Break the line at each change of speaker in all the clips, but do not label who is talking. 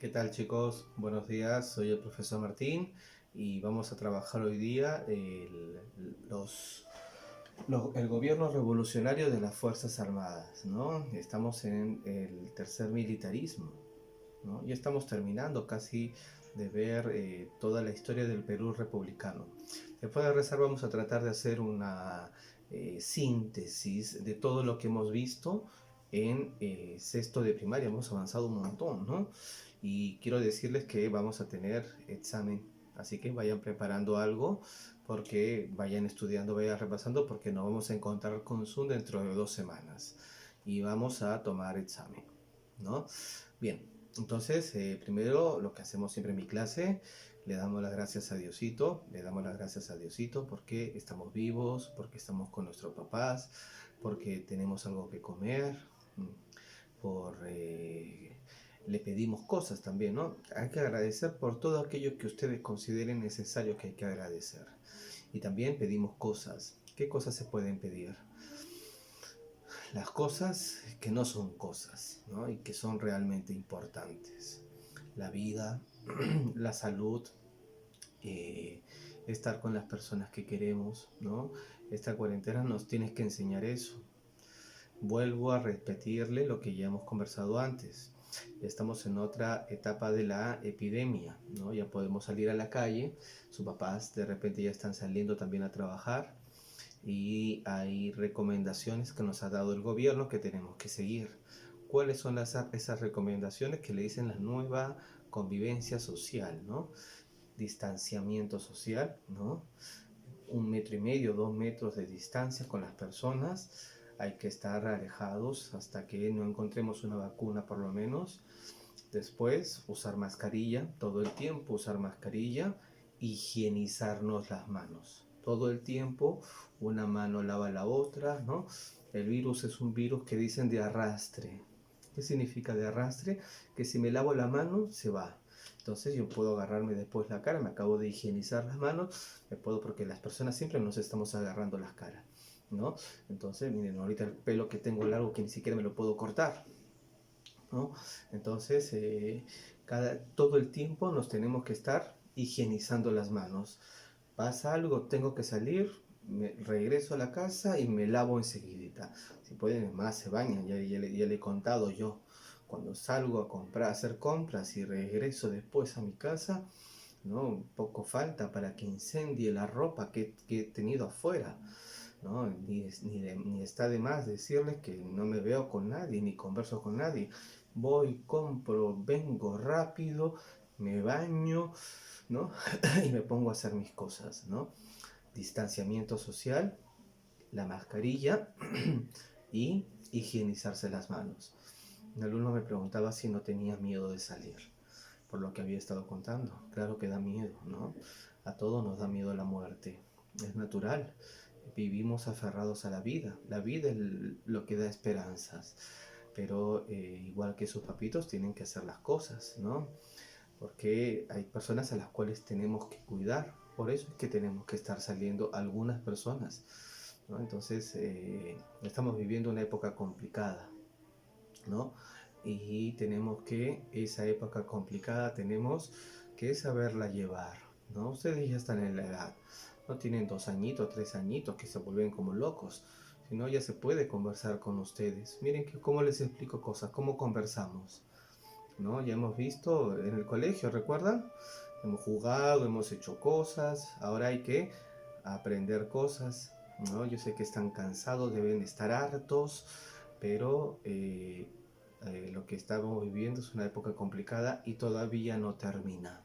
¿Qué tal, chicos? Buenos días, soy el profesor Martín y vamos a trabajar hoy día el gobierno revolucionario de las Fuerzas Armadas, ¿no? Estamos en el tercer militarismo, ¿no? Ya estamos terminando casi de ver toda la historia del Perú republicano. Después de rezar vamos a tratar de hacer una síntesis de todo lo que hemos visto en sexto de primaria. Hemos avanzado un montón, ¿no? Y quiero decirles que vamos a tener examen, así que vayan preparando algo, porque vayan estudiando, vayan repasando, porque nos vamos a encontrar con Zoom dentro de 2 semanas y vamos a tomar examen, ¿no? Bien, entonces primero lo que hacemos siempre en mi clase, le damos las gracias a Diosito, le damos las gracias a Diosito porque estamos vivos, porque estamos con nuestros papás, porque tenemos algo que comer, por le pedimos cosas también, ¿no? Hay que agradecer por todo aquello que ustedes consideren necesario que hay que agradecer. Y también pedimos cosas. ¿Qué cosas se pueden pedir? Las cosas que no son cosas, ¿no? Y que son realmente importantes. La vida, la salud, eh, estar con las personas que queremos, ¿no? Esta cuarentena nos tiene que enseñar eso. Vuelvo a repetirle lo que ya hemos conversado antes. Estamos en otra etapa de la epidemia, ¿no? Ya podemos salir a la calle, sus papás de repente ya están saliendo también a trabajar y hay recomendaciones que nos ha dado el gobierno que tenemos que seguir. ¿Cuáles son esas recomendaciones que le dicen la nueva convivencia social, ¿no? Distanciamiento social, ¿no? 1,5 metros, 2 metros de distancia con las personas. Hay que estar alejados hasta que no encontremos una vacuna por lo menos. Después, usar mascarilla, todo el tiempo usar mascarilla, higienizarnos las manos. Todo el tiempo, una mano lava la otra, ¿no? El virus es un virus que dicen de arrastre. ¿Qué significa de arrastre? Que si me lavo la mano, se va. Entonces yo puedo agarrarme después la cara, me acabo de higienizar las manos, me puedo, porque las personas siempre nos estamos agarrando las caras, ¿no? Entonces, miren, ahorita el pelo que tengo largo que ni siquiera me lo puedo cortar, ¿no? Entonces, todo el tiempo nos tenemos que estar higienizando las manos. Pasa algo, tengo que salir, regreso a la casa y me lavo enseguidita. Si pueden más, se bañan, ya le he contado yo. Cuando salgo a comprar, a hacer compras y regreso después a mi casa, ¿no? Poco falta para que incendie la ropa que he tenido afuera, ¿no? Ni está de más decirles que no me veo con nadie, ni converso con nadie. Voy, compro, vengo rápido, me baño, ¿no? Y me pongo a hacer mis cosas, ¿no? Distanciamiento social, la mascarilla y higienizarse las manos. Un alumno me preguntaba si no tenía miedo de salir, por lo que había estado contando. Claro que da miedo, ¿no? A todos nos da miedo la muerte. Es natural. Vivimos aferrados a la vida. La vida es lo que da esperanzas. Pero igual que sus papitos, tienen que hacer las cosas, ¿no? Porque hay personas a las cuales tenemos que cuidar. Por eso es que tenemos que estar saliendo algunas personas, ¿no? Entonces, estamos viviendo una época complicada, ¿no? Y tenemos que, esa época complicada, tenemos que saberla llevar, ¿no? Ustedes ya están en la edad, no tienen 2 añitos, 3 añitos que se vuelven como locos, sino ya se puede conversar con ustedes. Miren que cómo les explico cosas, cómo conversamos, ¿no? Ya hemos visto en el colegio, ¿recuerdan? Hemos jugado, hemos hecho cosas, ahora hay que aprender cosas, ¿no? Yo sé que están cansados, deben estar hartos, pero lo que estamos viviendo es una época complicada y todavía no termina,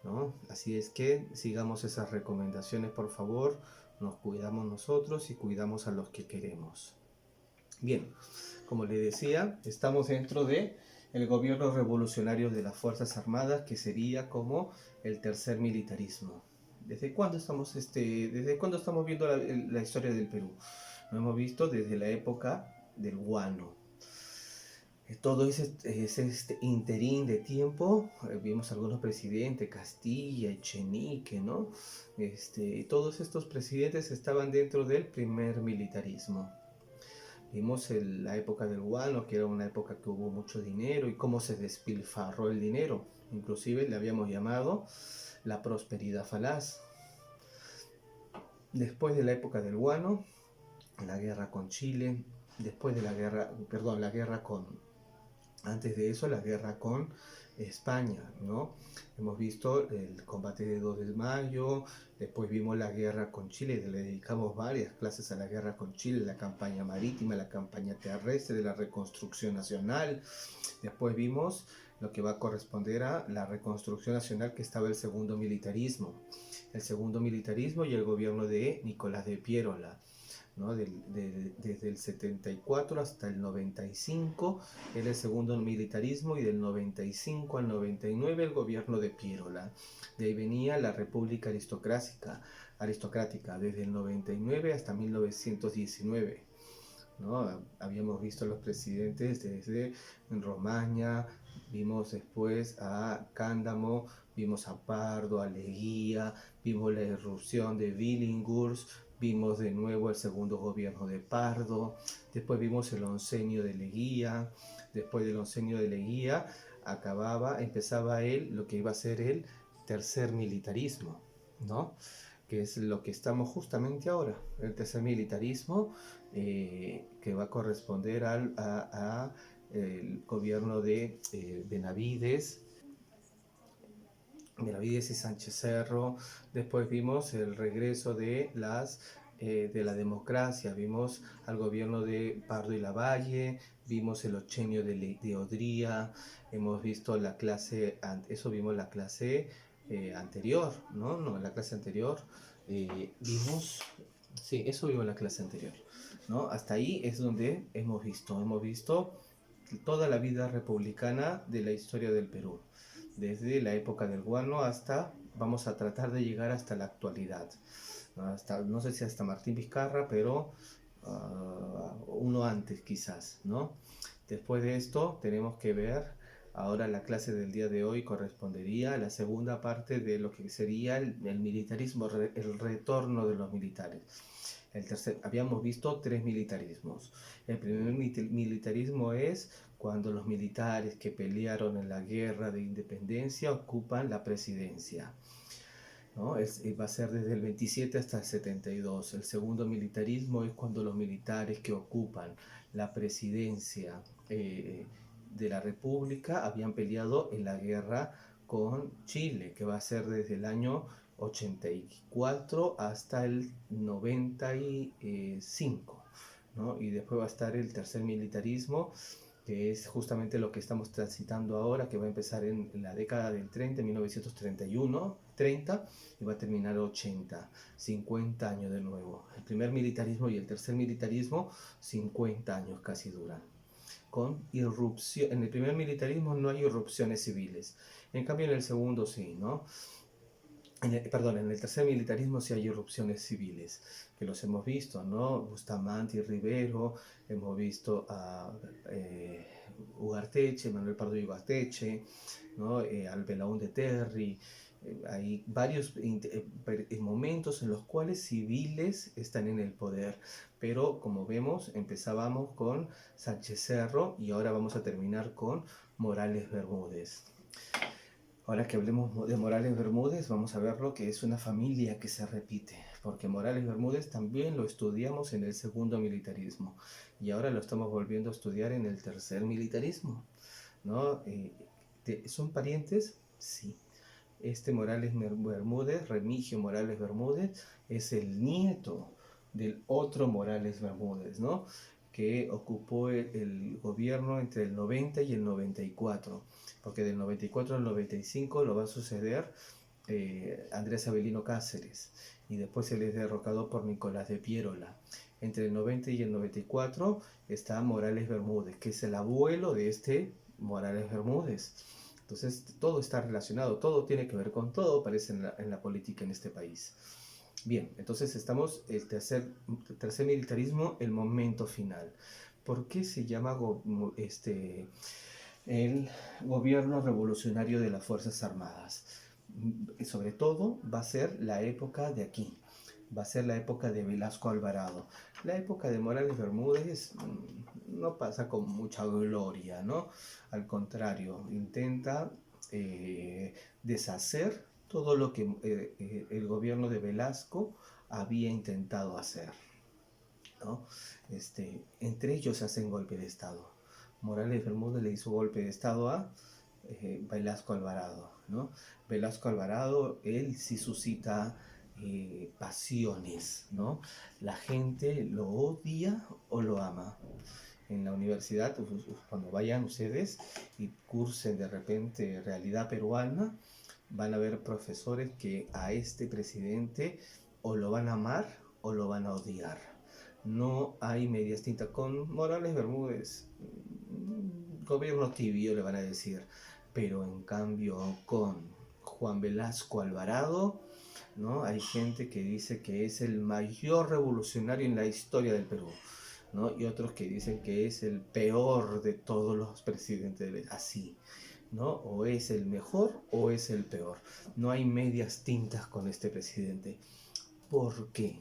¿no? Así es que sigamos esas recomendaciones, por favor, nos cuidamos nosotros y cuidamos a los que queremos. Bien, como les decía, estamos dentro de el gobierno revolucionario de las Fuerzas Armadas, que sería como el tercer militarismo. ¿Desde cuándo estamos viendo la historia del Perú? Lo hemos visto desde la época del guano. Todo ese interín de tiempo, vimos algunos presidentes, Castilla, Echenique, ¿no? Todos estos presidentes estaban dentro del primer militarismo. Vimos la época del guano, que era una época que hubo mucho dinero y cómo se despilfarró el dinero. Inclusive le habíamos llamado la prosperidad falaz. Después de la época del guano, la guerra con Chile, después de la guerra, perdón, la guerra con, antes de eso, la guerra con España, ¿no? Hemos visto el combate de 2 de mayo, después vimos la guerra con Chile, le dedicamos varias clases a la guerra con Chile, la campaña marítima, la campaña terrestre, de la reconstrucción nacional. Después vimos lo que va a corresponder a la reconstrucción nacional, que estaba el segundo militarismo. El segundo militarismo y el gobierno de Nicolás de Piérola, ¿no? Desde el 74 hasta el 95 era el segundo militarismo, y del 95 al 99 el gobierno de Piérola. De ahí venía la República aristocrática desde el 99 hasta 1919. ¿No? Habíamos visto a los presidentes desde Romaña, vimos después a Cándamo, vimos a Pardo, a Leguía, vimos la irrupción de Billinghurst, vimos de nuevo el segundo gobierno de Pardo, después vimos el oncenio de Leguía. Después del oncenio de Leguía empezaba lo que iba a ser el tercer militarismo, ¿no? Que es lo que estamos justamente ahora, el tercer militarismo, que va a corresponder a el gobierno de Benavides y Sánchez Cerro. Después vimos el regreso de la democracia, vimos al gobierno de Pardo y Lavalle, vimos el ochenio de Odría, hemos visto eso vimos la clase anterior, ¿no? No, en la clase anterior sí, eso vimos en la clase anterior, ¿no? Hasta ahí es donde hemos visto toda la vida republicana de la historia del Perú, desde la época del guano vamos a tratar de llegar hasta la actualidad, no sé si hasta Martín Vizcarra, pero uno antes quizás, ¿no? Después de esto tenemos que ver, ahora la clase del día de hoy correspondería a la segunda parte de lo que sería el militarismo, el retorno de los militares. Habíamos visto 3 militarismos. El primer militarismo es cuando los militares que pelearon en la guerra de independencia ocupan la presidencia, ¿no? Va a ser desde el 27 hasta el 72. El segundo militarismo es cuando los militares que ocupan la presidencia de la República habían peleado en la guerra con Chile, que va a ser desde el año 84 hasta el 95, ¿no? Y después va a estar el tercer militarismo, que es justamente lo que estamos transitando ahora, que va a empezar en la década del 30, 1931, 30, y va a terminar 80, 50 años de nuevo. El primer militarismo y el tercer militarismo, 50 años casi duran. Con irrupción, en el primer militarismo no hay irrupciones civiles, en cambio en el segundo sí, ¿no? En el tercer militarismo sí hay irrupciones civiles, que los hemos visto, ¿no? Bustamante y Rivero, hemos visto a Ugarteche, Manuel Pardo y Ugarteche, ¿no? Al Belaúnde de Terry. Hay varios momentos en los cuales civiles están en el poder, pero como vemos, empezábamos con Sánchez Cerro y ahora vamos a terminar con Morales Bermúdez. Ahora que hablemos de Morales Bermúdez, vamos a ver lo que es una familia que se repite, porque Morales Bermúdez también lo estudiamos en el segundo militarismo y ahora lo estamos volviendo a estudiar en el tercer militarismo, ¿no? ¿Son parientes? Sí. Este Morales Bermúdez, Remigio Morales Bermúdez, es el nieto del otro Morales Bermúdez, ¿no? Que ocupó el gobierno entre el 90 y el 94, porque del 94 al 95 lo va a suceder Andrés Avelino Cáceres, y después él es derrocado por Nicolás de Piérola. Entre el 90 y el 94 está Morales Bermúdez, que es el abuelo de este Morales Bermúdez. Entonces todo está relacionado, todo tiene que ver con todo, parece en la política en este país. Bien, entonces estamos el tercer militarismo, el momento final. ¿Por qué se llama el gobierno revolucionario de las Fuerzas Armadas? Sobre todo va a ser la época de aquí, va a ser la época de Velasco Alvarado. La época de Morales Bermúdez no pasa con mucha gloria, ¿no? Al contrario, intenta deshacer todo lo que el gobierno de Velasco había intentado hacer, ¿no? Entre ellos hacen golpe de Estado. Morales Bermúdez le hizo golpe de Estado a Velasco Alvarado, ¿no? Velasco Alvarado, él sí suscita pasiones, ¿no? La gente lo odia o lo ama. En la universidad, cuando vayan ustedes y cursen de repente realidad peruana, van a ver profesores que a este presidente o lo van a amar o lo van a odiar. No hay medias tintas. Con Morales Bermúdez, gobierno tibio le van a decir, pero en cambio con Juan Velasco Alvarado, ¿no? Hay gente que dice que es el mayor revolucionario en la historia del Perú, ¿no? Y otros que dicen que es el peor de todos los presidentes, así, ¿no? O es el mejor o es el peor. No hay medias tintas con este presidente. ¿Por qué?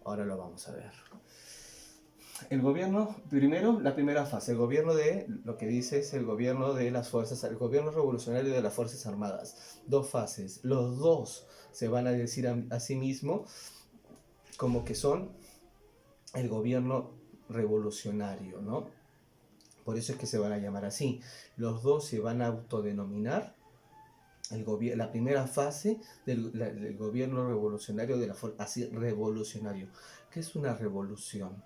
Ahora lo vamos a ver. El gobierno, primero, la primera fase, el gobierno de, lo que dice es el gobierno de las fuerzas, el gobierno revolucionario de las Fuerzas Armadas. Dos fases, los dos se van a decir a sí mismo como que son el gobierno revolucionario, ¿no? Por eso es que se van a llamar así. Los dos se van a autodenominar la primera fase del gobierno revolucionario, así revolucionario. ¿Qué es una revolución?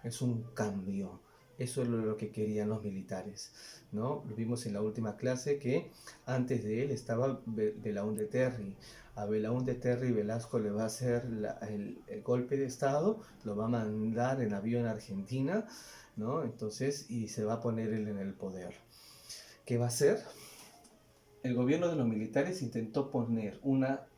Es un cambio. Eso es lo que querían los militares, ¿no? Lo vimos en la última clase que antes de él estaba Belaúnde Terry. A Belaúnde Terry Velasco le va a hacer el golpe de Estado, lo va a mandar en avión a Argentina, ¿no? Entonces, y se va a poner él en el poder. ¿Qué va a hacer? El gobierno de los militares intentó poner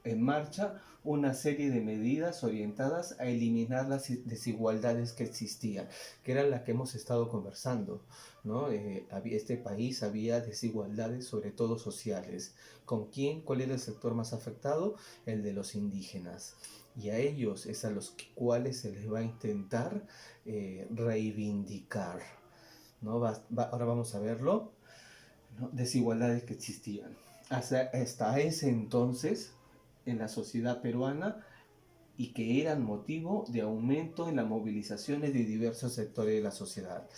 en marcha una serie de medidas orientadas a eliminar las desigualdades que existían, que eran las que hemos estado conversando, ¿no? Este país había desigualdades, sobre todo sociales. ¿Con quién? ¿Cuál era el sector más afectado? El de los indígenas. Y a ellos es a los cuales se les va a intentar reivindicar, ¿no? Ahora vamos a verlo, ¿no? Desigualdades que existían. Hasta ese entonces en la sociedad peruana y que eran motivo de aumento en las movilizaciones de diversos sectores de la sociedad.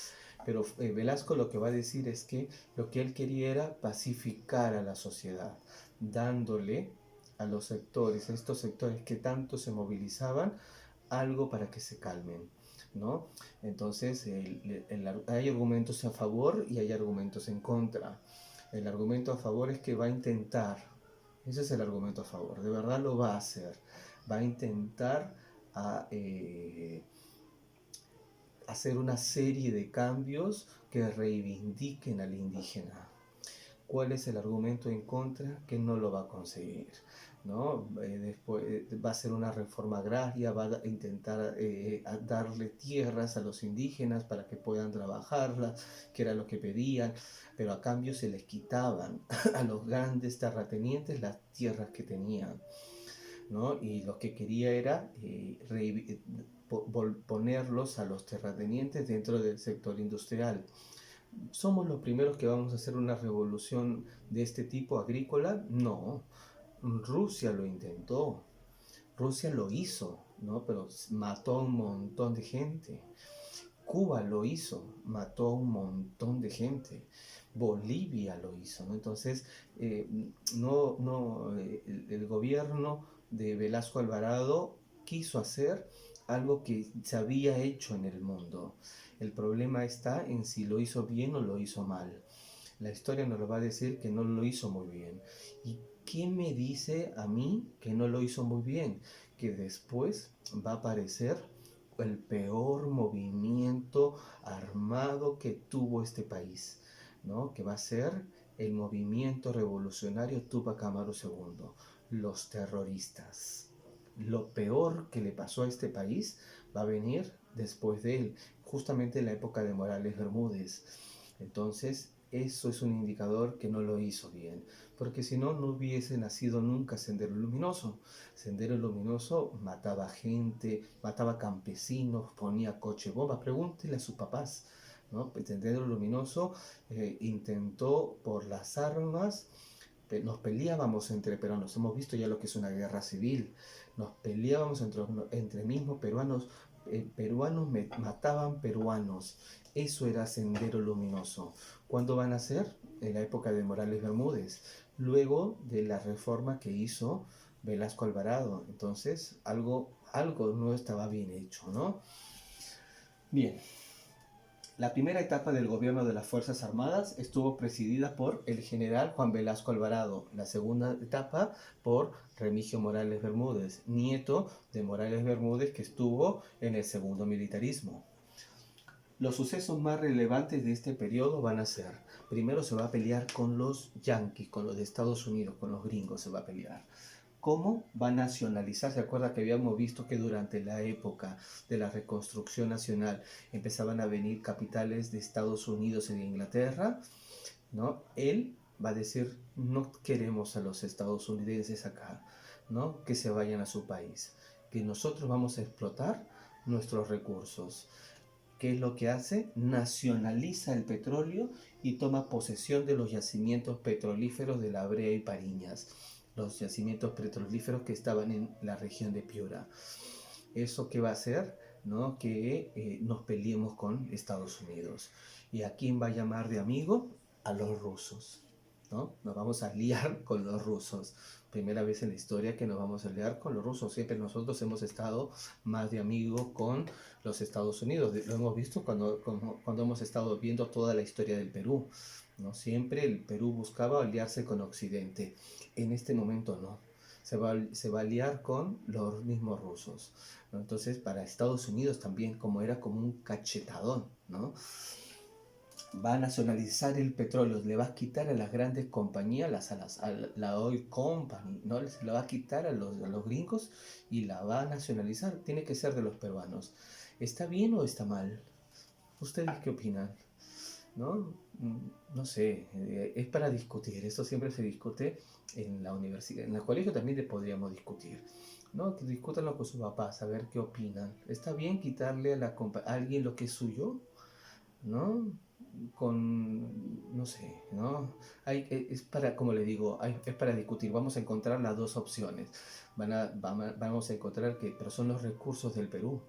Pero Velasco lo que va a decir es que lo que él quería era pacificar a la sociedad, dándole a los sectores, a estos sectores que tanto se movilizaban, algo para que se calmen, ¿no? Entonces hay argumentos a favor y hay argumentos en contra. El argumento a favor es que va a intentar, ese es el argumento a favor, de verdad lo va a hacer, va a intentar hacer una serie de cambios que reivindiquen al indígena. ¿Cuál es el argumento en contra? Que no lo va a conseguir, ¿no? Después va a ser una reforma agraria, va a intentar darle tierras a los indígenas para que puedan trabajarlas, que era lo que pedían, pero a cambio se les quitaban a los grandes terratenientes las tierras que tenían, ¿no? Y lo que quería era ponerlos a los terratenientes dentro del sector industrial. ¿Somos los primeros que vamos a hacer una revolución de este tipo agrícola? No, Rusia lo intentó, Rusia lo hizo, ¿no? Pero mató a un montón de gente. Cuba lo hizo, mató a un montón de gente. Bolivia lo hizo, ¿no? Entonces, el gobierno de Velasco Alvarado quiso hacer algo que se había hecho en el mundo. El problema está en si lo hizo bien o lo hizo mal. La historia nos lo va a decir que no lo hizo muy bien. ¿Y quién me dice a mí que no lo hizo muy bien? Que después va a aparecer el peor movimiento armado que tuvo este país, ¿no? Que va a ser el movimiento revolucionario Tupac Amaru II, los terroristas. Lo peor que le pasó a este país va a venir después de él, justamente en la época de Morales Bermúdez. Entonces, eso es un indicador que no lo hizo bien, porque si no, no hubiese nacido nunca Sendero Luminoso. Sendero Luminoso mataba gente, mataba campesinos, ponía coche bomba, pregúntele a sus papás, ¿no? Sendero Luminoso intentó por las armas, nos peleábamos entre peruanos, hemos visto ya lo que es una guerra civil, nos peleábamos entre mismos peruanos, peruanos mataban peruanos, eso era Sendero Luminoso. ¿Cuándo van a ser? En la época de Morales Bermúdez, luego de la reforma que hizo Velasco Alvarado. Entonces, algo no estaba bien hecho, ¿no? Bien, la primera etapa del gobierno de las Fuerzas Armadas estuvo presidida por el general Juan Velasco Alvarado. La segunda etapa por Remigio Morales Bermúdez, nieto de Morales Bermúdez, que estuvo en el segundo militarismo. Los sucesos más relevantes de este periodo van a ser, primero se va a pelear con los yanquis, con los de Estados Unidos, con los gringos se va a pelear. ¿Cómo va a nacionalizar? ¿Se acuerda que habíamos visto que durante la época de la reconstrucción nacional empezaban a venir capitales de Estados Unidos y de Inglaterra? ¿No? Él va a decir, no queremos a los estadounidenses acá, ¿no? Que se vayan a su país, que nosotros vamos a explotar nuestros recursos. ¿Qué es lo que hace? Nacionaliza el petróleo y toma posesión de los yacimientos petrolíferos de La Brea y Pariñas, los yacimientos petrolíferos que estaban en la región de Piura. ¿Eso qué va a hacer? ¿No? Que nos peleemos con Estados Unidos. ¿Y a quién va a llamar de amigo? A los rusos, ¿no? Nos vamos a liar con los rusos. Primera vez en la historia que nos vamos a liar con los rusos. Siempre nosotros hemos estado más de amigo con los Estados Unidos. Lo hemos visto cuando hemos estado viendo toda la historia del Perú, ¿no? Siempre el Perú buscaba aliarse con Occidente. En este momento no. Se va a aliar con los mismos rusos, ¿no? Entonces, para Estados Unidos también, como era como un cachetadón, ¿no? Va a nacionalizar el petróleo, le va a quitar a las grandes compañías, a la Oil Company, ¿no? Se la va a quitar a los gringos y la va a nacionalizar. Tiene que ser de los peruanos. ¿Está bien o está mal? ¿Ustedes qué opinan? ¿No? No sé, es para discutir. Esto siempre se discute en la universidad. En el colegio también podríamos discutir. ¿No? Que discútanlo con sus papás, a ver qué opinan. ¿Está bien quitarle a alguien lo que es suyo? ¿No? No sé, ¿no? Es para, como le digo, es para discutir. Vamos a encontrar las dos opciones. Vamos a encontrar pero son los recursos del Perú,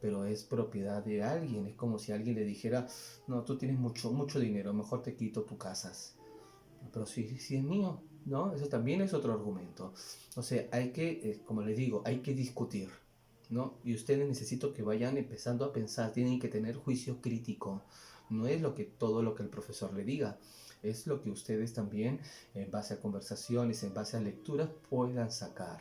pero es propiedad de alguien. Es como si alguien le dijera, no, tú tienes mucho dinero, mejor te quito tus casas. Pero si es mío, ¿no? Eso también es otro argumento. O sea, como les digo, hay que discutir, ¿no? Y ustedes necesito que vayan empezando a pensar, tienen que tener juicio crítico. No es todo lo que el profesor le diga, es lo que ustedes también, en base a conversaciones, en base a lecturas, puedan sacar,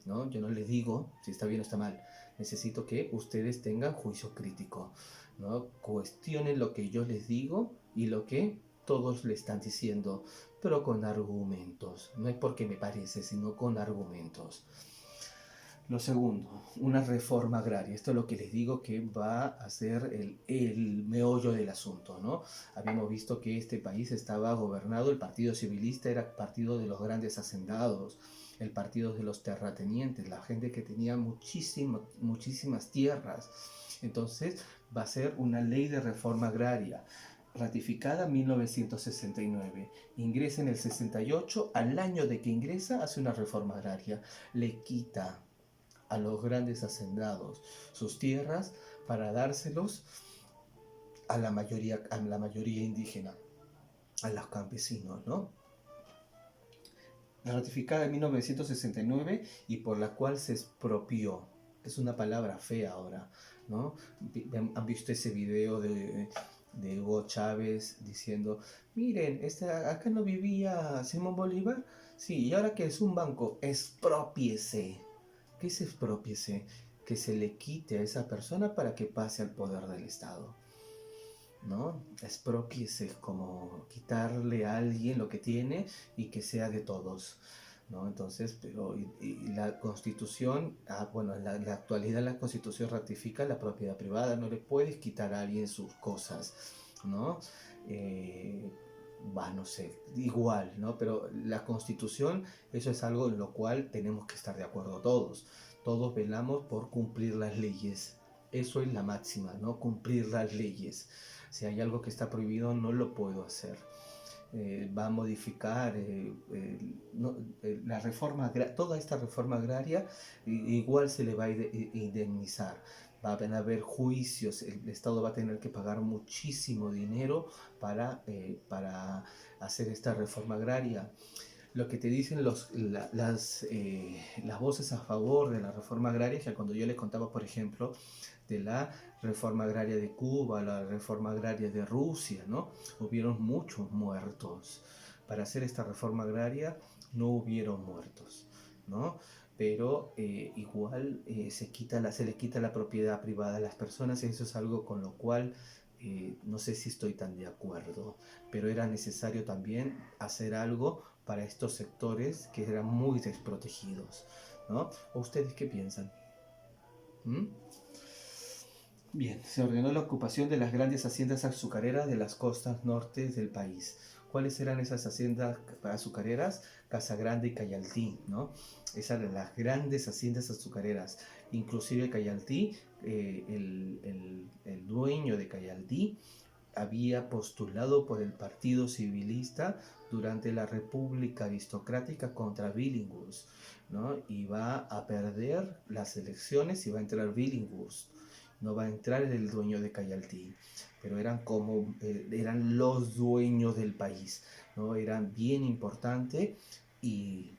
¿no? Yo no les digo si está bien o está mal, necesito que ustedes tengan juicio crítico, ¿no? Cuestionen lo que yo les digo y lo que todos le están diciendo, pero con argumentos. No es porque me parece, sino con argumentos. Lo segundo, una reforma agraria. Esto es lo que les digo que va a ser el meollo del asunto, ¿no? Habíamos visto que este país estaba gobernado, el partido civilista era el partido de los grandes hacendados, el partido de los terratenientes, la gente que tenía muchísimas tierras. Entonces va a ser una ley de reforma agraria ratificada en 1969, ingresa en el 68, al año de que ingresa hace una reforma agraria, le quita a los grandes hacendados sus tierras para dárselos a la mayoría indígena, a los campesinos, ¿no? Ratificada en 1969 y por la cual se expropió. Es una palabra fea ahora, ¿no? ¿Han visto ese video de Hugo Chávez diciendo, miren, acá no vivía Simón Bolívar? Sí, y ahora que es un banco, expropiese. ¿Qué es expropiese? Que se le quite a esa persona para que pase al poder del Estado, ¿no? Expropiese es como quitarle a alguien lo que tiene y que sea de todos, ¿no? Entonces, y la Constitución, bueno, en la actualidad la Constitución ratifica la propiedad privada, no le puedes quitar a alguien sus cosas, ¿no? no sé, igual, ¿no? Pero la Constitución, eso es algo en lo cual tenemos que estar de acuerdo todos. Todos velamos por cumplir las leyes. Eso es la máxima, ¿no? Cumplir las leyes. Si hay algo que está prohibido, no lo puedo hacer. Va a modificar no, la reforma, toda esta reforma agraria, igual se le va a indemnizar. Van a haber juicios, el Estado va a tener que pagar muchísimo dinero para hacer esta reforma agraria. Lo que te dicen las voces a favor de la reforma agraria, que cuando yo les contaba, por ejemplo, de la reforma agraria de Cuba, la reforma agraria de Rusia, ¿no? Hubieron muchos muertos. Para hacer esta reforma agraria no hubieron muertos, ¿no? Pero igual se le quita la propiedad privada a las personas y eso es algo con lo cual no sé si estoy tan de acuerdo, pero era necesario también hacer algo para estos sectores que eran muy desprotegidos, ¿no? ¿O ustedes qué piensan? ¿Mm? Bien, se ordenó la ocupación de las grandes haciendas azucareras de las costas norte del país. ¿Cuáles eran esas haciendas azucareras? Casa Grande y Cayaltí, ¿no? Esas eran las grandes haciendas azucareras. Inclusive Cayaltí, el dueño de Cayaltí había postulado por el Partido Civilista durante la República Aristocrática contra Billinghurst, ¿no? Y va a perder las elecciones y va a entrar Billinghurst. No va a entrar el dueño de Cayaltí, pero eran los dueños del país, ¿no? Eran bien importantes y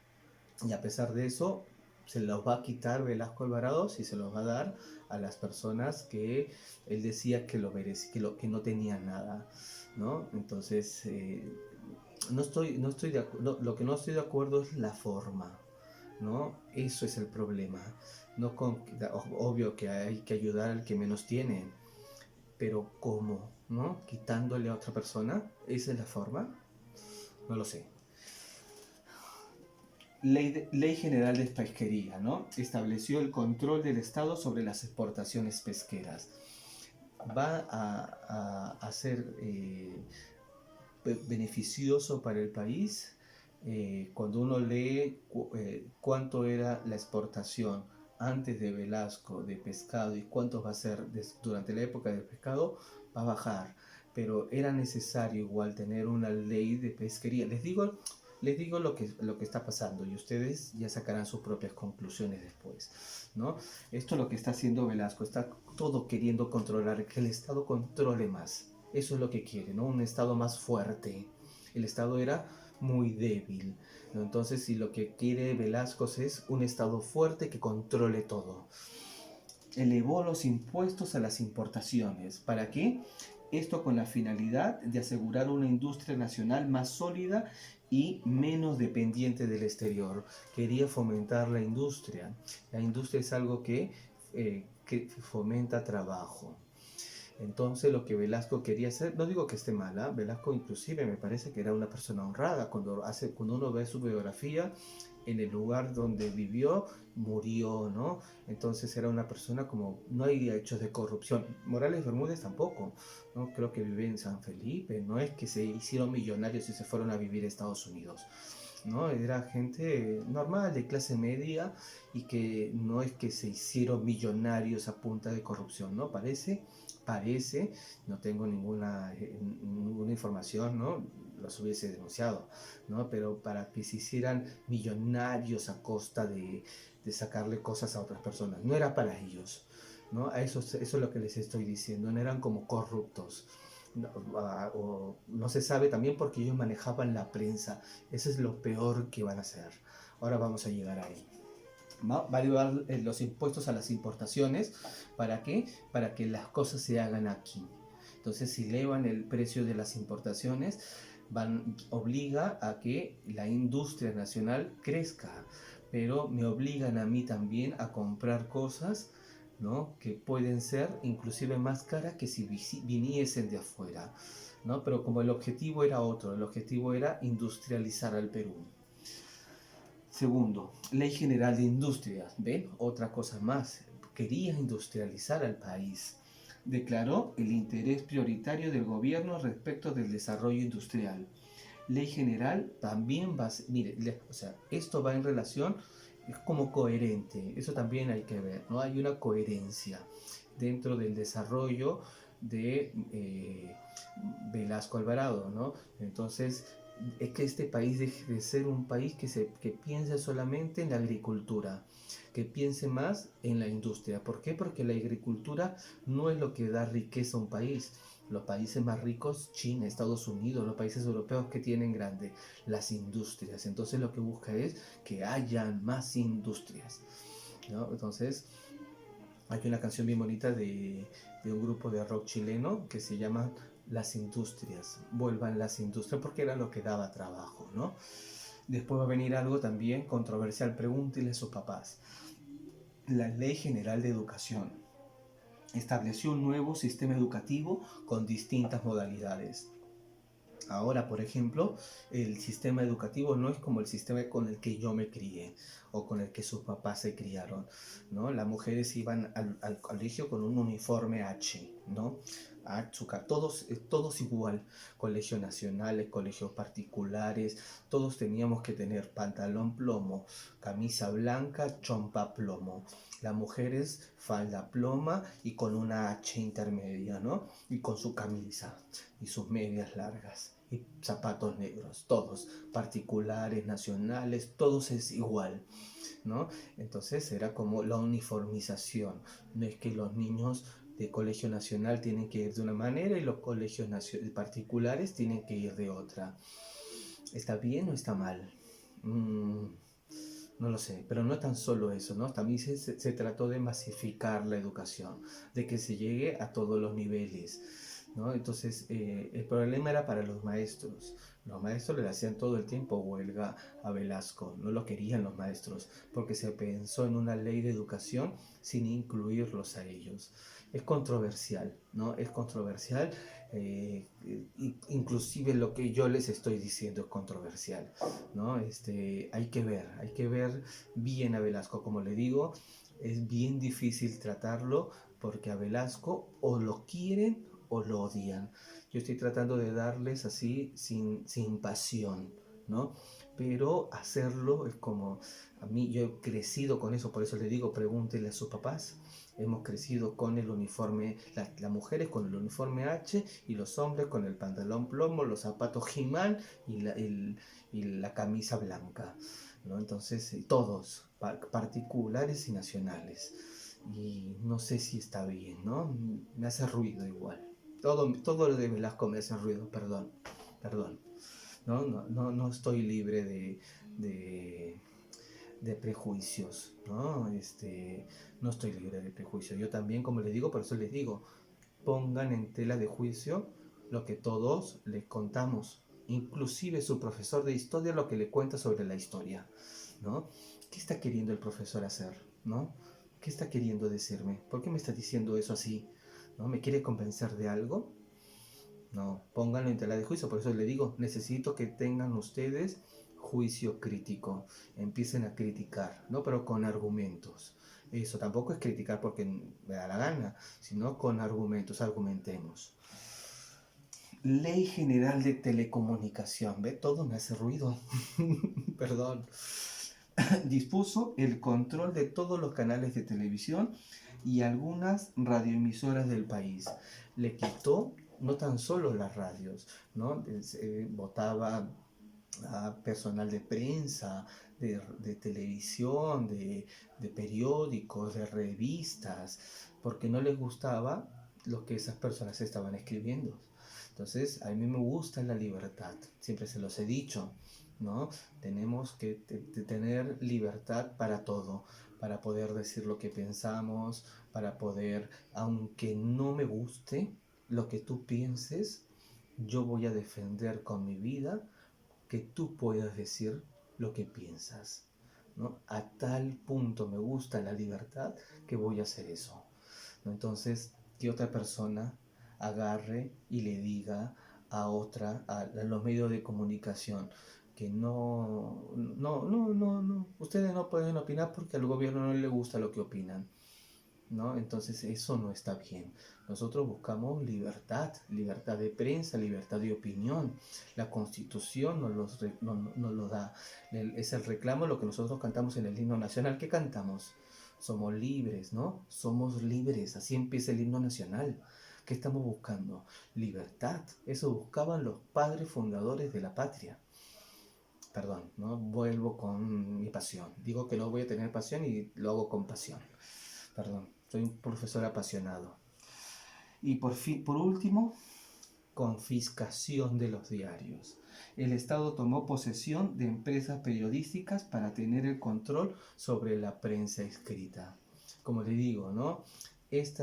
a pesar de eso se los va a quitar Velasco Alvarado y se los va a dar a las personas que él decía que lo merecían, que no tenían nada, ¿no? Entonces, no estoy lo que no estoy de acuerdo es la forma, ¿no? Eso es el problema. No con, obvio que hay que ayudar al que menos tiene, pero ¿cómo? ¿No? Quitándole a otra persona, ¿esa es la forma? No lo sé. Ley General de Pesquería, ¿no? Estableció el control del Estado sobre las exportaciones pesqueras. Va a ser beneficioso para el país cuando uno lee cuánto era la exportación antes de Velasco de pescado y cuánto va a ser durante la época del pescado, va a bajar. Pero era necesario igual tener una ley de pesquería. Les digo lo que está pasando y ustedes ya sacarán sus propias conclusiones después, ¿no? Esto es lo que está haciendo Velasco, está todo queriendo controlar, que el Estado controle más. Eso es lo que quiere, ¿no? Un Estado más fuerte. El Estado era muy débil, ¿no? Entonces, si lo que quiere Velasco es un Estado fuerte que controle todo. Elevó los impuestos a las importaciones. ¿Para qué? Esto con la finalidad de asegurar una industria nacional más sólida y menos dependiente del exterior. Quería fomentar la industria. La industria es algo que fomenta trabajo. Entonces lo que Velasco quería hacer, no digo que esté mala, Velasco inclusive me parece que era una persona honrada, cuando uno ve su biografía, en el lugar donde vivió, murió, ¿no? Entonces era una persona como, no hay hechos de corrupción. Morales Bermúdez tampoco, ¿no? Creo que vive en San Felipe, no es que se hicieron millonarios y se fueron a vivir a Estados Unidos. ¿No? Era gente normal, de clase media, y que no es que se hicieron millonarios a punta de corrupción, ¿no? Parece, no tengo ninguna información, ¿no? Los hubiese denunciado, ¿no? Pero para que se hicieran millonarios a costa de sacarle cosas a otras personas, no era para ellos, ¿no? Eso es lo que les estoy diciendo, no eran como corruptos. No, o no se sabe también porque ellos manejaban la prensa. Eso es lo peor que van a hacer. Ahora vamos a llegar ahí. Va a llevar los impuestos a las importaciones. ¿Para qué? Para que las cosas se hagan aquí. Entonces, si elevan el precio de las importaciones, obliga a que la industria nacional crezca. Pero me obligan a mí también a comprar cosas, ¿no? Que pueden ser inclusive más caras que si viniesen de afuera, ¿no? Pero como el objetivo era otro, el objetivo era industrializar al Perú. Segundo, Ley General de Industrias, ¿ven? Otra cosa más, quería industrializar al país. declaró el interés prioritario del gobierno respecto del desarrollo industrial. Ley general también va a ser, mire, o sea, esto va en relación, es como coherente, eso también hay que ver, ¿no? Hay una coherencia dentro del desarrollo de Velasco Alvarado, ¿no? Entonces, es que este país deje de ser un país que piense solamente en la agricultura, que piense más en la industria. ¿Por qué? Porque la agricultura no es lo que da riqueza a un país. Los países más ricos, China, Estados Unidos, los países europeos que tienen grande, las industrias. Entonces lo que busca es que hayan más industrias, ¿no? Entonces hay una canción bien bonita de un grupo de rock chileno que se llama Las Industrias. Vuelvan las industrias porque era lo que daba trabajo, ¿no? Después va a venir algo también controversial. Pregúntenle a sus papás. La Ley General de Educación estableció un nuevo sistema educativo con distintas modalidades. Ahora, por ejemplo, el sistema educativo no es como el sistema con el que yo me crié o con el que sus papás se criaron, ¿no? Las mujeres iban al colegio con un uniforme H, ¿no? Todos igual, colegios nacionales, colegios particulares, todos teníamos que tener pantalón plomo, camisa blanca, chompa plomo. Las mujeres falda ploma y con una H intermedia, ¿no? Y con su camisa y sus medias largas y zapatos negros, todos, particulares, nacionales, todos es igual, ¿no? Entonces era como la uniformización, no es que los niños de colegio nacional tienen que ir de una manera y los colegios particulares tienen que ir de otra. ¿Está bien o está mal? No lo sé, pero no tan solo eso, ¿no? También se trató de masificar la educación, de que se llegue a todos los niveles, ¿no? Entonces, el problema era para los maestros. Los maestros le hacían todo el tiempo huelga a Velasco, no lo querían los maestros, porque se pensó en una ley de educación sin incluirlos a ellos. Es controversial, ¿no? Es controversial, inclusive lo que yo les estoy diciendo es controversial, ¿no? Hay que ver bien a Velasco, como le digo, es bien difícil tratarlo porque a Velasco o lo quieren o lo odian. Yo estoy tratando de darles así sin pasión, ¿no? Pero hacerlo es como, a mí yo he crecido con eso, por eso le digo, pregúntenle a sus papás. Hemos crecido con el uniforme, las mujeres con el uniforme H y los hombres con el pantalón plomo, los zapatos He-Man y la camisa blanca, ¿no? Entonces, todos, particulares y nacionales. Y no sé si está bien, ¿no? Me hace ruido igual. Todo lo de Velasco me hace ruido, perdón. No estoy libre de, de prejuicios, ¿no? No estoy libre de prejuicios. Yo también, como les digo, por eso les digo, pongan en tela de juicio lo que todos les contamos, inclusive su profesor de historia lo que le cuenta sobre la historia, ¿no? ¿Qué está queriendo el profesor hacer, ¿no? ¿Qué está queriendo decirme? ¿Por qué me está diciendo eso así? ¿No? ¿Me quiere convencer de algo? No, pónganlo en tela de juicio, por eso le digo, necesito que tengan ustedes juicio crítico, empiecen a criticar, ¿no? Pero con argumentos. Eso tampoco es criticar porque me da la gana, sino con argumentos, argumentemos. Ley General de Telecomunicación, ¿ve? Todo me hace ruido, perdón. Dispuso el control de todos los canales de televisión y algunas radioemisoras del país. Le quitó no tan solo las radios, ¿no? Votaba a personal de prensa, de televisión, de periódicos, de revistas, porque no les gustaba lo que esas personas estaban escribiendo. Entonces, a mí me gusta la libertad, siempre se los he dicho, ¿no? Tenemos que tener libertad para todo, para poder decir lo que pensamos, para poder, aunque no me guste lo que tú pienses, yo voy a defender con mi vida que tú puedas decir lo que piensas, ¿no? A tal punto me gusta la libertad que voy a hacer eso, ¿no? Entonces, que otra persona agarre y le diga a los medios de comunicación que no, ustedes no pueden opinar porque al gobierno no le gusta lo que opinan. ¿no? Entonces eso no está bien. Nosotros buscamos libertad, libertad de prensa, libertad de opinión. La Constitución nos lo da. Es el reclamo, lo que nosotros cantamos en el himno nacional. ¿Qué cantamos? Somos libres, ¿no? Somos libres. Así empieza el himno nacional. ¿Qué estamos buscando? Libertad. Eso buscaban los padres fundadores de la patria. Perdón, ¿no? Vuelvo con mi pasión. Digo que no voy a tener pasión y lo hago con pasión. Perdón, soy un profesor apasionado. Y por último, confiscación de los diarios. El Estado tomó posesión de empresas periodísticas para tener el control sobre la prensa escrita. Como le digo, ¿no?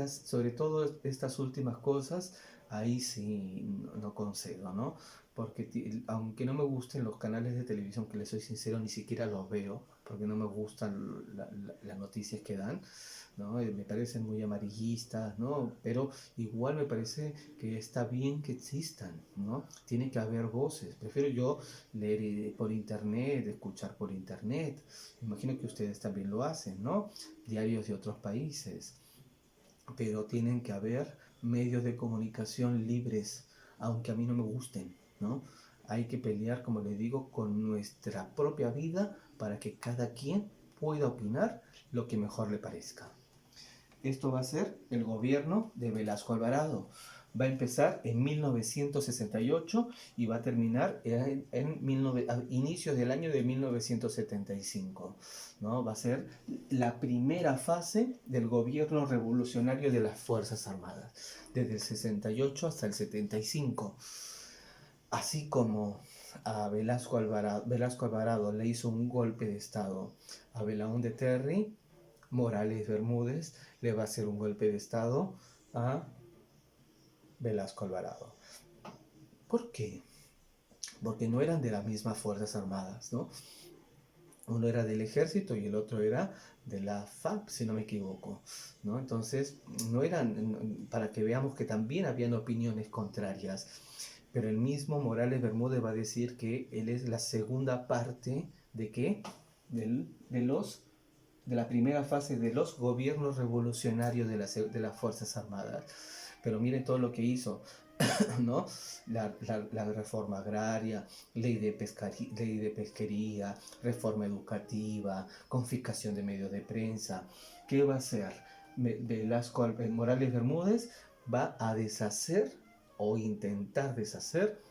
Sobre todo estas últimas cosas, ahí sí no concedo, ¿no? Porque aunque no me gusten los canales de televisión, que les soy sincero, ni siquiera los veo, porque no me gustan las noticias que dan, ¿no? Me parecen muy amarillistas, ¿no? Pero igual me parece que está bien que existan, ¿no? Tiene que haber voces. Prefiero yo leer por internet, escuchar por internet. Imagino que ustedes también lo hacen, ¿no? Diarios de otros países. Pero tienen que haber medios de comunicación libres, aunque a mí no me gusten, ¿no? Hay que pelear, como les digo, con nuestra propia vida para que cada quien pueda opinar lo que mejor le parezca. Esto va a ser el gobierno de Velasco Alvarado. Va a empezar en 1968 y va a terminar a inicios del año de 1975. ¿No? Va a ser la primera fase del gobierno revolucionario de las Fuerzas Armadas, desde el 68 hasta el 75. Así como a Velasco Alvarado le hizo un golpe de Estado a Belaúnde Terry, Morales Bermúdez le va a hacer un golpe de Estado a Velasco Alvarado. ¿Por qué? Porque no eran de las mismas Fuerzas Armadas, ¿no? Uno era del ejército y el otro era de la FARC, si no me equivoco, ¿no? Entonces, no eran, para que veamos que también habían opiniones contrarias, pero el mismo Morales Bermúdez va a decir que él es la segunda parte de ¿qué? De la primera fase de los gobiernos revolucionarios de las Fuerzas Armadas. Pero miren todo lo que hizo, ¿no? La reforma agraria, ley de pesquería, reforma educativa, confiscación de medios de prensa. ¿Qué va a hacer? Morales Bermúdez va a deshacer o intentar deshacer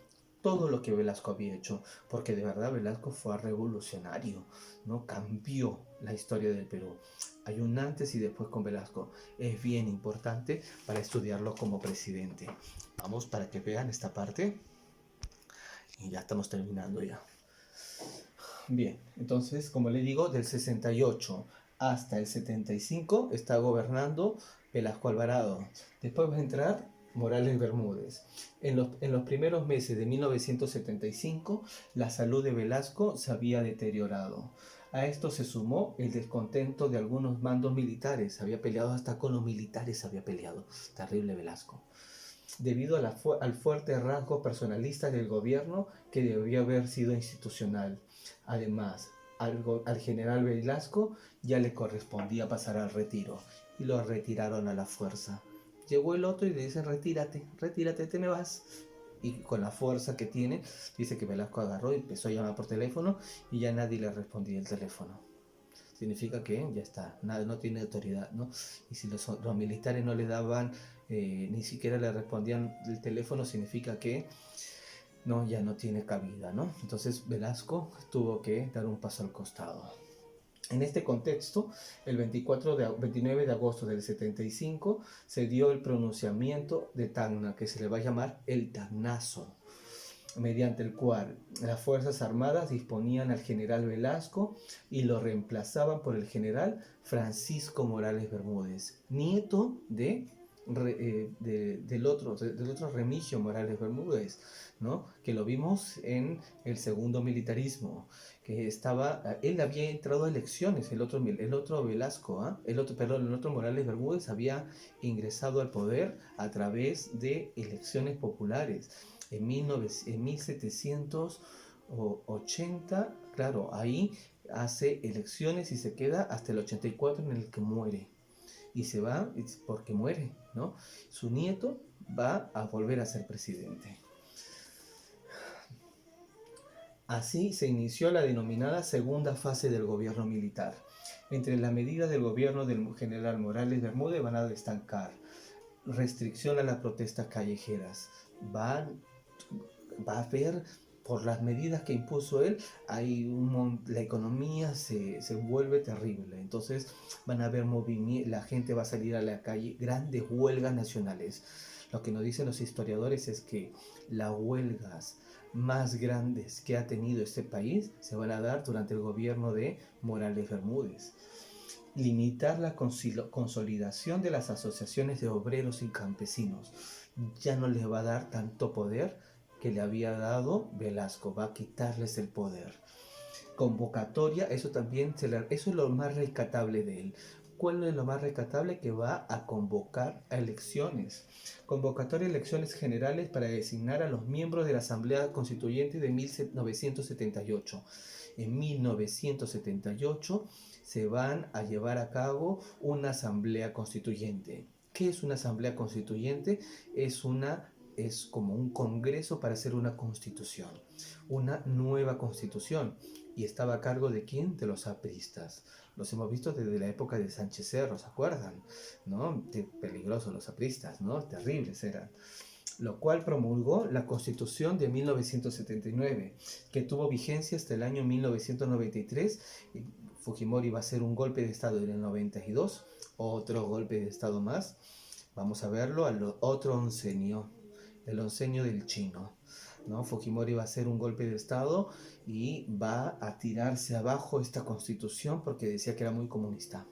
todo lo que Velasco había hecho, porque de verdad Velasco fue revolucionario, ¿no? Cambió la historia del Perú. Hay un antes y después con Velasco. Es bien importante para estudiarlo como presidente. Vamos para que vean esta parte. Y ya estamos terminando ya. Bien, entonces, como le digo, del 68 hasta el 75 está gobernando Velasco Alvarado. Después va a entrar Morales Bermúdez. En los primeros meses de 1975, la salud de Velasco se había deteriorado. A esto se sumó el descontento de algunos mandos militares. Había peleado hasta con los militares, había peleado. Terrible Velasco. Debido al fuerte rasgo personalista del gobierno que debió haber sido institucional. Además, al general Velasco ya le correspondía pasar al retiro y lo retiraron a la fuerza. Llegó el otro y le dice: retírate, retírate, te me vas. Y con la fuerza que tiene, dice que Velasco agarró y empezó a llamar por teléfono y ya nadie le respondía el teléfono. Significa que ya está, no tiene autoridad, ¿no? Y si los militares no le daban, ni siquiera le respondían el teléfono, significa que no, ya no tiene cabida, ¿no? Entonces Velasco tuvo que dar un paso al costado. En este contexto, el 29 de agosto del 75 se dio el pronunciamiento de Tacna, que se le va a llamar el Tacnazo, mediante el cual las Fuerzas Armadas disponían al general Velasco y lo reemplazaban por el general Francisco Morales Bermúdez, nieto del otro Remigio Morales Bermúdez, ¿no? Que lo vimos en el segundo militarismo, que él había entrado a elecciones, el otro Velasco, el otro Morales Bermúdez había ingresado al poder a través de elecciones populares. En 1780, claro, ahí hace elecciones y se queda hasta el 84 en el que muere. y se va porque muere, ¿no? Su nieto va a volver a ser presidente. Así se inició la denominada segunda fase del gobierno militar. Entre las medidas del gobierno del general Morales Bermúdez van a destacar restricción a las protestas callejeras. Va a haber, por las medidas que impuso él, la economía se vuelve terrible. Entonces van a haber movimientos, la gente va a salir a la calle, grandes huelgas nacionales. Lo que nos dicen los historiadores es que las huelgas más grandes que ha tenido este país se van a dar durante el gobierno de Morales Bermúdez. Limitar la consolidación de las asociaciones de obreros y campesinos. Ya no les va a dar tanto poder que le había dado Velasco, va a quitarles el poder. Convocatoria, eso también, eso es lo más rescatable de él. ¿Cuál es lo más rescatable? Que va a convocar a elecciones. Convocatoria de elecciones generales para designar a los miembros de la Asamblea Constituyente de 1978. En 1978 se van a llevar a cabo una asamblea constituyente. ¿Qué es una asamblea constituyente? Es como un congreso para hacer una constitución, una nueva constitución. ¿Y estaba a cargo de quién? De los apristas. Los hemos visto desde la época de Sánchez Cerro, ¿se acuerdan? ¿No? Peligrosos los apristas, ¿no? Terribles eran. Lo cual promulgó la Constitución de 1979, que tuvo vigencia hasta el año 1993. Fujimori va a hacer un golpe de Estado en el 92, otro golpe de Estado más. Vamos a verlo al otro oncenio, el oncenio del chino, ¿no? Fujimori va a hacer un golpe de Estado y va a tirarse abajo esta constitución porque decía que era muy comunista.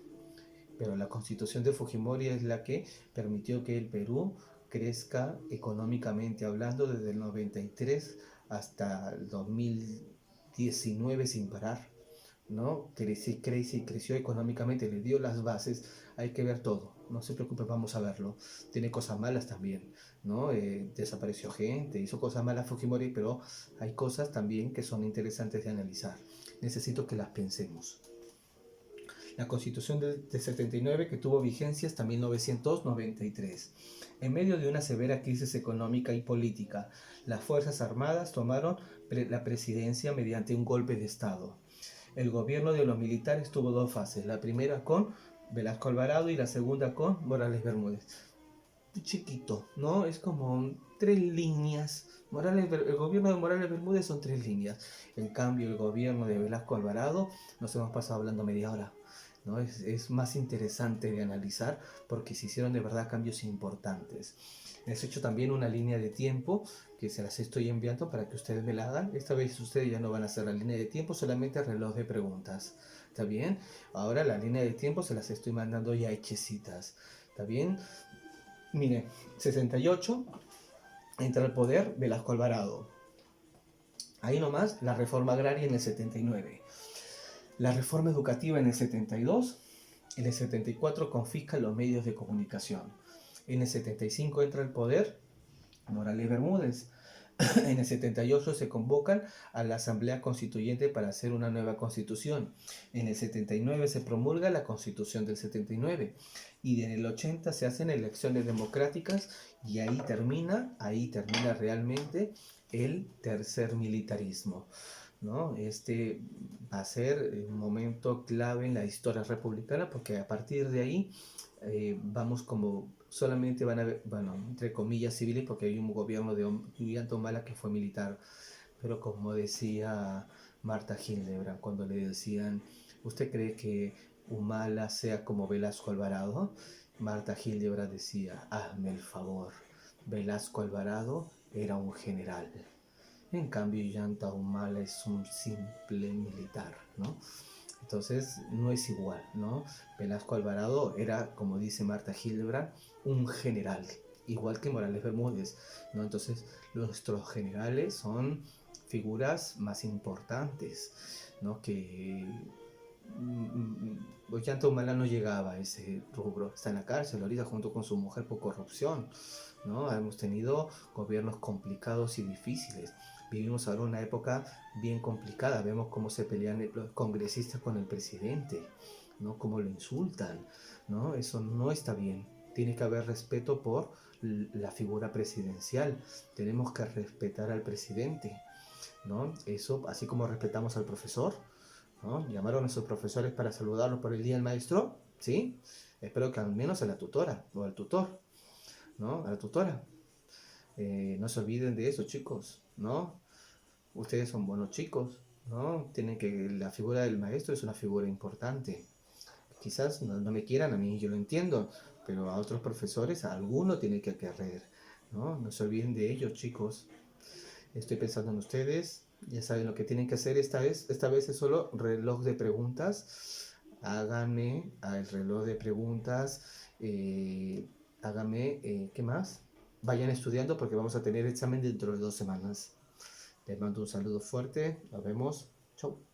Pero la constitución de Fujimori es la que permitió que el Perú crezca económicamente hablando desde el 93 hasta el 2019 sin parar, ¿no? Creció económicamente, le dio las bases. Hay que ver todo, no se preocupe, vamos a verlo. Tiene cosas malas también, ¿no? Desapareció gente, hizo cosas malas Fujimori, pero hay cosas también que son interesantes de analizar. Necesito que las pensemos. La Constitución de 79 que tuvo vigencia hasta 1993. En medio de una severa crisis económica y política, las Fuerzas Armadas tomaron la presidencia mediante un golpe de Estado. El gobierno de los militares tuvo dos fases, la primera con Velasco Alvarado y la segunda con Morales Bermúdez. Chiquito, ¿no? Es como 3 líneas. El gobierno de Morales Bermúdez son 3 líneas. En cambio, el gobierno de Velasco Alvarado nos hemos pasado hablando media hora, ¿no? Es más interesante de analizar porque se hicieron de verdad cambios importantes. Les he hecho también una línea de tiempo que se las estoy enviando para que ustedes me la hagan. Esta vez ustedes ya no van a hacer la línea de tiempo, solamente reloj de preguntas. ¿Está bien? Ahora la línea de tiempo se las estoy mandando ya hechecitas. ¿Está bien? Mire, 68 entra al poder Velasco Alvarado. Ahí nomás la reforma agraria en el 79. La reforma educativa en el 72. En el 74 confisca los medios de comunicación. En el 75 entra al poder Morales Bermúdez. En el 78 se convocan a la Asamblea Constituyente para hacer una nueva constitución. En el 79 se promulga la Constitución del 79. Y en el 80 se hacen elecciones democráticas y ahí termina realmente el tercer militarismo, ¿no? Este va a ser un momento clave en la historia republicana porque a partir de ahí vamos como solamente van a haber, bueno, entre comillas civiles porque hay un gobierno de Ollanta Humala que fue militar, pero como decía Marta Hildebrand cuando le decían, ¿usted cree que Humala sea como Velasco Alvarado? Marta Hildebrand decía, hazme el favor, Velasco Alvarado era un general. En cambio, Ollanta Humala es un simple militar, ¿no? Entonces, no es igual, ¿no? Velasco Alvarado era, como dice Marta Hildebrand, un general, igual que Morales Bermúdez, ¿no? Entonces, nuestros generales son figuras más importantes, ¿no? Que Ollanta Humala no llegaba a ese rubro, está en la cárcel ahorita junto con su mujer por corrupción, ¿no? Hemos tenido gobiernos complicados y difíciles, Vivimos ahora una época bien complicada. Vemos cómo se pelean los congresistas con el presidente, ¿no? Cómo lo insultan, ¿no? Eso no está bien. Tiene que haber respeto por la figura presidencial. Tenemos que respetar al presidente, ¿no? Eso, así como respetamos al profesor, ¿no? Llamaron a nuestros profesores para saludarlos por el Día del Maestro, ¿sí? Espero que al menos a la tutora o al tutor, ¿no? A la tutora. No se olviden de eso, chicos, ¿no? Ustedes son buenos chicos, ¿no? Tienen que, la figura del maestro es una figura importante. Quizás no me quieran a mí, yo lo entiendo, pero a otros profesores, a alguno tiene que querer, ¿no? No se olviden de ellos, chicos. Estoy pensando en ustedes, ya saben lo que tienen que hacer esta vez es solo reloj de preguntas. Háganme el reloj de preguntas, háganme, ¿qué más? Vayan estudiando porque vamos a tener examen dentro de 2 semanas. Les mando un saludo fuerte, nos vemos, chau.